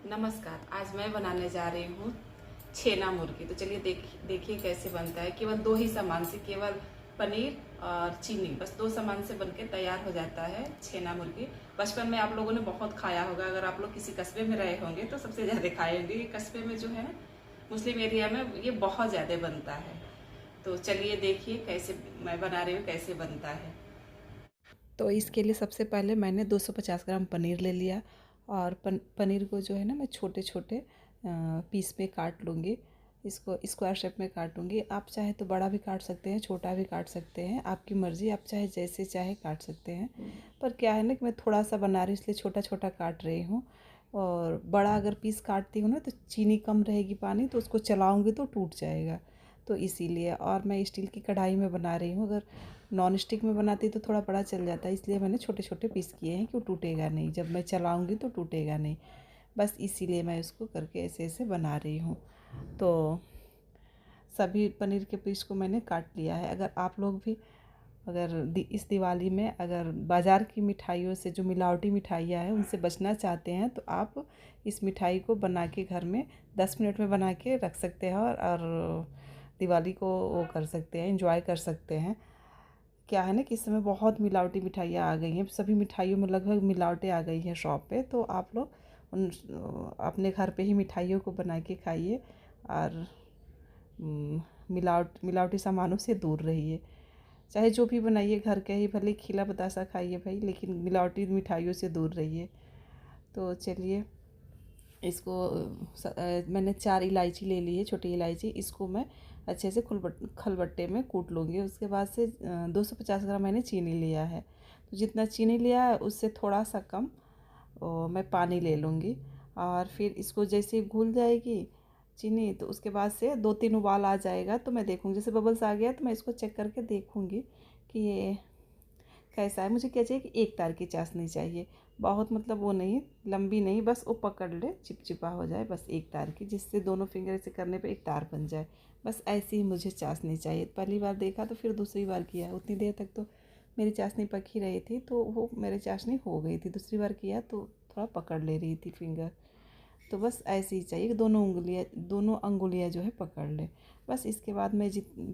नमस्कार। आज मैं बनाने जा रही हूँ छेना मुर्गी। तो चलिए देखिए कैसे बनता है। केवल दो ही सामान से, केवल पनीर और चीनी, बस दो सामान से बनके तैयार हो जाता है छेना मुर्गी। बचपन में आप लोगों ने बहुत खाया होगा। अगर आप लोग किसी कस्बे में रहे होंगे तो सबसे ज़्यादा खाए होंगे। ये कस्बे में जो है ना, मुस्लिम एरिया में ये बहुत ज़्यादा बनता है। तो चलिए देखिए कैसे मैं बना रही हूँ, कैसे बनता है। तो इसके लिए सबसे पहले मैंने 250 ग्राम पनीर ले लिया और पनीर को जो है ना, मैं छोटे छोटे पीस में काट लूँगी। इसको स्क्वायर शेप में काटूँगी। आप चाहे तो बड़ा भी काट सकते हैं, छोटा भी काट सकते हैं, आपकी मर्ज़ी। आप चाहे जैसे चाहे काट सकते हैं। पर क्या है ना कि मैं थोड़ा सा बना रही हूँ, इसलिए छोटा छोटा काट रही हूँ। और बड़ा अगर पीस काटती हूँ ना तो चीनी कम रहेगी पानी, तो उसको चलाऊँगी तो टूट जाएगा। तो इसीलिए, और मैं स्टील की कढ़ाई में बना रही हूँ। अगर नॉन स्टिक में बनाती तो थोड़ा बड़ा चल जाता है, इसलिए मैंने छोटे छोटे पीस किए हैं कि वो टूटेगा नहीं, जब मैं चलाऊँगी तो टूटेगा नहीं। बस इसीलिए मैं इसको करके ऐसे ऐसे बना रही हूँ। तो सभी पनीर के पीस को मैंने काट लिया है। अगर आप लोग भी अगर इस दिवाली में अगर बाज़ार की मिठाइयों से, जो मिलावटी मिठाइयाँ हैं, उनसे बचना चाहते हैं तो आप इस मिठाई को बना के घर में 10 मिनट में बना के रख सकते हैं और दिवाली को वो कर सकते हैं, एंजॉय कर सकते हैं। क्या है ना कि इस समय बहुत मिलावटी मिठाइयाँ आ गई हैं। सभी मिठाइयों में लगभग मिलावटें आ गई हैं शॉप पे। तो आप लोग उन अपने घर पे ही मिठाइयों को बना के खाइए और मिलावटी सामानों से दूर रहिए। चाहे जो भी बनाइए घर का ही, भले खिला बतासा खाइए भाई, लेकिन मिलावटी मिठाइयों से दूर रहिए। तो चलिए इसको मैंने 4 इलायची ले ली है, छोटी इलायची। इसको मैं अच्छे से खलबट्टे में कूट लूँगी। उसके बाद से 250 ग्राम मैंने चीनी लिया है। तो जितना चीनी लिया है उससे थोड़ा सा कम मैं पानी ले लूँगी। और फिर इसको जैसे घुल जाएगी चीनी, तो उसके बाद से 2-3 उबाल आ जाएगा तो मैं देखूँगी। जैसे बबल्स आ गया तो मैं इसको चेक करके देखूँगी कि ये कैसा है। मुझे क्या चाहिए कि एक तार की चाशनी चाहिए, बहुत मतलब वो नहीं, लंबी नहीं, बस वो पकड़ ले, चिपचिपा हो जाए, बस एक तार की, जिससे दोनों फिंगर से करने पे एक तार बन जाए। बस ऐसी ही मुझे चाशनी चाहिए। पहली बार देखा तो फिर दूसरी बार किया, उतनी देर तक तो मेरी चाशनी पक ही रही थी, तो वो मेरी चाशनी हो गई थी। दूसरी बार किया तो थोड़ा पकड़ ले रही थी फिंगर। तो बस ऐसे ही चाहिए कि दोनों अंगुलियाँ जो है पकड़ ले। बस इसके बाद मैं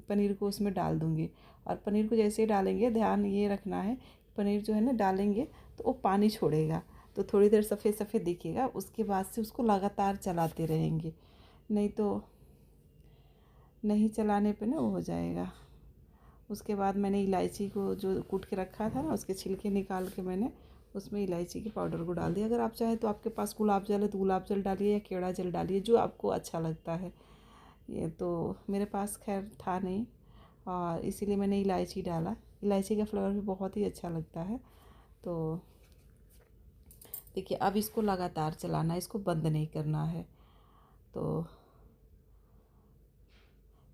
पनीर को उसमें डाल दूँगी। और पनीर को जैसे ही डालेंगे, ध्यान ये रखना है, पनीर जो है ना डालेंगे तो वो पानी छोड़ेगा, तो थोड़ी देर सफ़ेद सफ़ेद दिखेगा। उसके बाद से उसको लगातार चलाते रहेंगे, नहीं तो नहीं चलाने पे ना वो हो जाएगा। उसके बाद मैंने इलायची को जो कूट के रखा था ना, उसके छिलके निकाल के मैंने उसमें इलायची के पाउडर को डाल दिया। अगर आप चाहें तो आपके पास गुलाब जल है तो गुलाब जल डालिए या केवड़ा जल डालिए, जो आपको अच्छा लगता है। ये तो मेरे पास खैर था नहीं, और इसीलिए मैंने इलायची डाला। इलायची का फ्लेवर भी बहुत ही अच्छा लगता है। तो देखिए अब इसको लगातार चलाना है, इसको बंद नहीं करना है। तो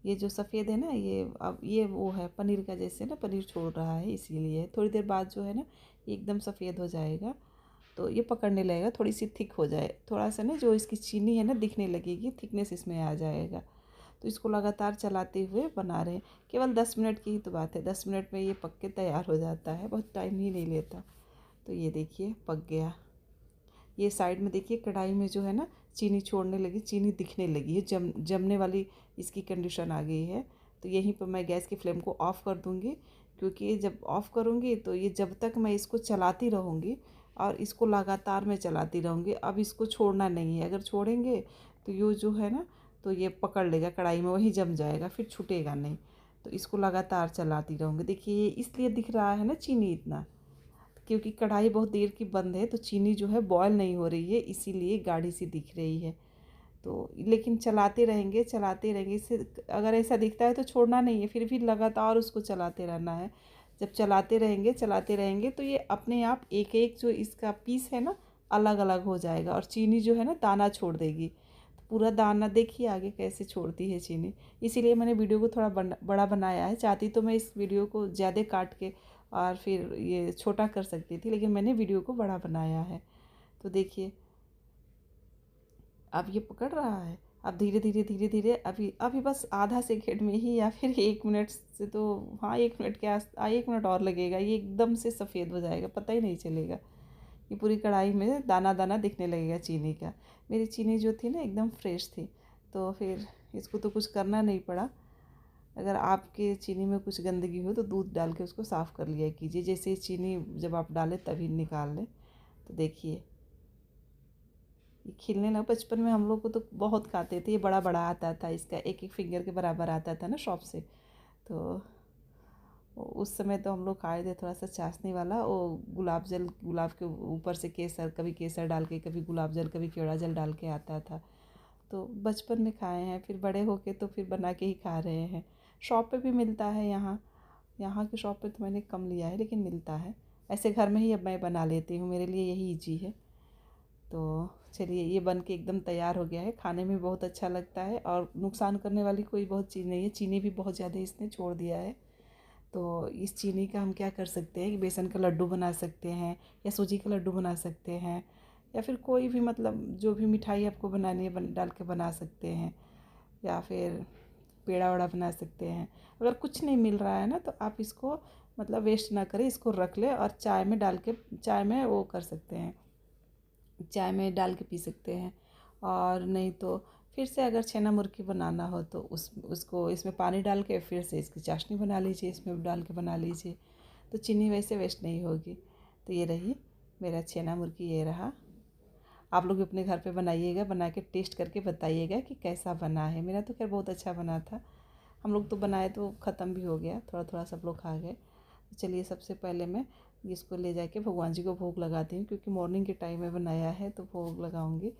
ये जो सफ़ेद है ना, ये अब ये वो है पनीर का, जैसे ना पनीर छोड़ रहा है, इसीलिए थोड़ी देर बाद जो है ना ये एकदम सफ़ेद हो जाएगा। तो ये पकड़ने लगेगा, थोड़ी सी थिक हो जाए, थोड़ा सा ना जो इसकी चीनी है ना दिखने लगेगी, थिकनेस इसमें आ जाएगा। तो इसको लगातार चलाते हुए बना रहे हैं। केवल 10 मिनट की ही तो बात है, 10 मिनट में ये पक के तैयार हो जाता है, बहुत टाइम ही नहीं लेता। तो ये देखिए पक गया। ये साइड में देखिए कढ़ाई में जो है ना चीनी छोड़ने लगी, चीनी दिखने लगी है, जमने वाली इसकी कंडीशन आ गई है। तो यहीं पर मैं गैस की फ्लेम को ऑफ़ कर दूँगी, क्योंकि जब ऑफ़ करूँगी तो ये जब तक मैं इसको चलाती रहूँगी, और इसको लगातार मैं चलाती रहूँगी। अब इसको छोड़ना नहीं है, अगर छोड़ेंगे तो ये जो है ना, तो ये पकड़ लेगा कढ़ाई में, वहीं जम जाएगा, फिर छूटेगा नहीं। तो इसको लगातार चलाती रहूँगी। देखिए ये इसलिए दिख रहा है ना चीनी इतना, क्योंकि कढ़ाई बहुत देर की बंद है, तो चीनी जो है बॉयल नहीं हो रही है, इसीलिए गाढ़ी सी दिख रही है। तो लेकिन चलाते रहेंगे, इससे अगर ऐसा दिखता है तो छोड़ना नहीं है, फिर भी लगातार उसको चलाते रहना है। जब चलाते रहेंगे तो ये अपने आप एक एक जो इसका पीस है ना अलग अलग हो जाएगा, और चीनी जो है ना दाना छोड़ देगी। तो पूरा दाना देखिए आगे कैसे छोड़ती है चीनी। इसीलिए मैंने वीडियो को थोड़ा बड़ा बनाया है। चाहती तो मैं इस वीडियो को ज़्यादा काट के और फिर ये छोटा कर सकती थी, लेकिन मैंने वीडियो को बड़ा बनाया है। तो देखिए अब ये पकड़ रहा है। अब धीरे धीरे अभी अभी बस आधा सेकेंड में ही, या फिर 1 मिनट से, तो हाँ 1 मिनट के 1 मिनट और लगेगा, ये एकदम से सफ़ेद हो जाएगा, पता ही नहीं चलेगा। ये पूरी कढ़ाई में दाना दाना दिखने लगेगा चीनी का। मेरी चीनी जो थी ना एकदम फ्रेश थी, तो फिर इसको तो कुछ करना नहीं पड़ा। अगर आपके चीनी में कुछ गंदगी हो तो दूध डाल के उसको साफ़ कर लिया कीजिए। जैसे चीनी जब आप डालें तभी निकाल लें। तो देखिए ये खिलने लगा। बचपन में हम लोग को तो बहुत खाते थे, ये बड़ा बड़ा आता था, इसका एक एक फिंगर के बराबर आता था ना शॉप से। तो उस समय तो हम लोग खाए थे थोड़ा सा चाशनी वाला, वो गुलाब जल, गुलाब के ऊपर से केसर, कभी केसर डाल के, कभी गुलाब जल, कभी केवड़ा जल डाल के आता था। तो बचपन में खाए हैं, फिर बड़े होके तो फिर बना के ही खा रहे हैं। शॉप पे भी मिलता है यहाँ, यहाँ की शॉप पे तो मैंने कम लिया है लेकिन मिलता है। ऐसे घर में ही अब मैं बना लेती हूँ, मेरे लिए यही ईजी है। तो चलिए ये बन के एकदम तैयार हो गया है। खाने में बहुत अच्छा लगता है और नुकसान करने वाली कोई बहुत चीज़ नहीं है। चीनी भी बहुत ज़्यादा इसने छोड़ दिया है। तो इस चीनी का हम क्या कर सकते हैं कि बेसन का लड्डू बना सकते हैं, या सूजी का लड्डू बना सकते हैं, या फिर कोई भी मतलब जो भी मिठाई आपको बनानी है डाल के बना सकते हैं, या फिर पेड़ा वड़ा बना सकते हैं। अगर कुछ नहीं मिल रहा है ना तो आप इसको मतलब वेस्ट ना करें, इसको रख लें और चाय में डाल के, चाय में वो कर सकते हैं, चाय में डाल के पी सकते हैं। और नहीं तो फिर से अगर छेना मुर्की बनाना हो तो उसको इसमें पानी डाल के फिर से इसकी चाशनी बना लीजिए, इसमें डाल के बना लीजिए, तो चीनी वैसे वेस्ट नहीं होगी। तो ये रही मेरा छेना मुर्की, ये रहा। आप लोग भी अपने घर पे बनाइएगा, बना के टेस्ट करके बताइएगा कि कैसा बना है। मेरा तो खैर बहुत अच्छा बना था। हम लोग तो बनाए तो ख़त्म भी हो गया, थोड़ा थोड़ा सब लोग खा गए। तो चलिए सबसे पहले मैं इसको ले जाके भगवान जी को भोग लगाती हूँ, क्योंकि मॉर्निंग के टाइम में बनाया है तो भोग लगाऊंगी।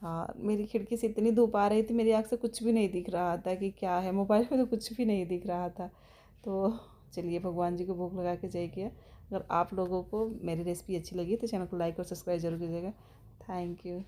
हाँ, मेरी खिड़की से इतनी धूप आ रही थी, मेरी आँख से कुछ भी नहीं दिख रहा था कि क्या है, मोबाइल में तो कुछ भी नहीं दिख रहा था। तो चलिए भगवान जी को भोग लगा के जाइए। अगर आप लोगों को मेरी रेसिपी अच्छी लगी तो चैनल को लाइक और सब्सक्राइब जरूर कीजिएगा। Thank you.